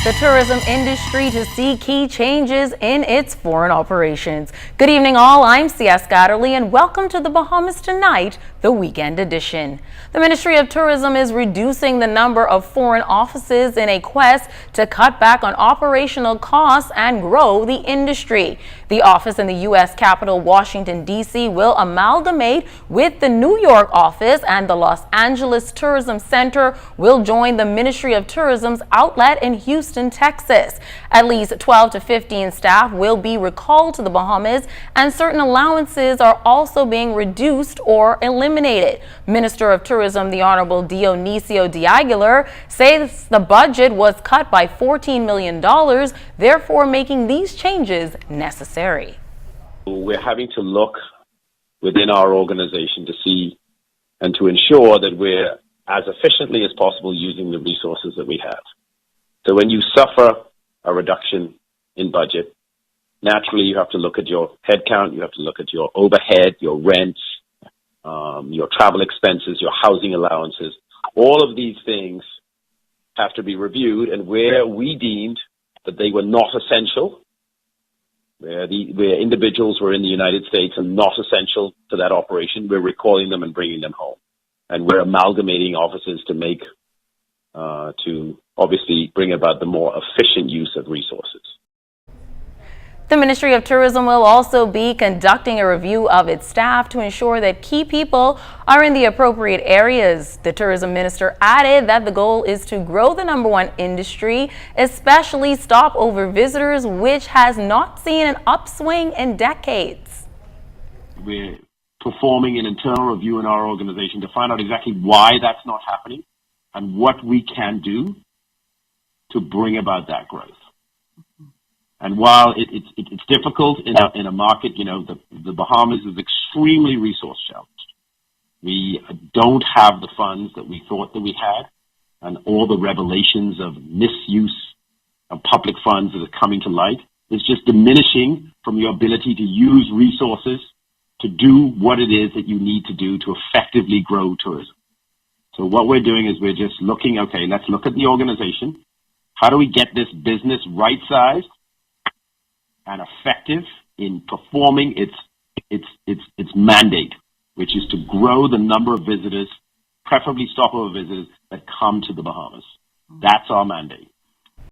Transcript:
The tourism industry to see key changes in its foreign operations. Good evening all, I'm C.S. Gatterly and welcome to the Bahamas Tonight, the weekend edition. The Ministry of Tourism is reducing the number of foreign offices in a quest to cut back on operational costs and grow the industry. The office in the U.S. capital, Washington, D.C. will amalgamate with the New York office, and the Los Angeles Tourism Center will join the Ministry of Tourism's outlet in Houston, Texas. At least 12 to 15 staff will be recalled to the Bahamas, and certain allowances are also being reduced or eliminated. Minister of Tourism, the Honorable Dionisio de Aguilar, says the budget was cut by $14 million, therefore making these changes necessary. We're having to look within our organization to see and to ensure that we're as efficiently as possible using the resources that we have. So when you suffer a reduction in budget, naturally you have to look at your headcount, you have to look at your overhead, your rents, your travel expenses, your housing allowances. All of these things have to be reviewed, and where we deemed that they were not essential, where individuals were in the United States and not essential to that operation, we're recalling them and bringing them home. And we're amalgamating offices to obviously bring about the more efficient use of resources. The Ministry of Tourism will also be conducting a review of its staff to ensure that key people are in the appropriate areas. The tourism minister added that the goal is to grow the #1 industry, especially stopover visitors, which has not seen an upswing in decades. We're performing an internal review in our organization to find out exactly why that's not happening and what we can do to bring about that growth. And while it's difficult in a market, you know, the Bahamas is extremely resource challenged. We don't have the funds that we thought that we had, and all the revelations of misuse of public funds that are coming to light is just diminishing from your ability to use resources to do what it is that you need to do to effectively grow tourism. So what we're doing is we're just looking, okay, let's look at the organization. How do we get this business right-sized and effective in performing its mandate, which is to grow the number of visitors, preferably stopover visitors, that come to the Bahamas. That's our mandate.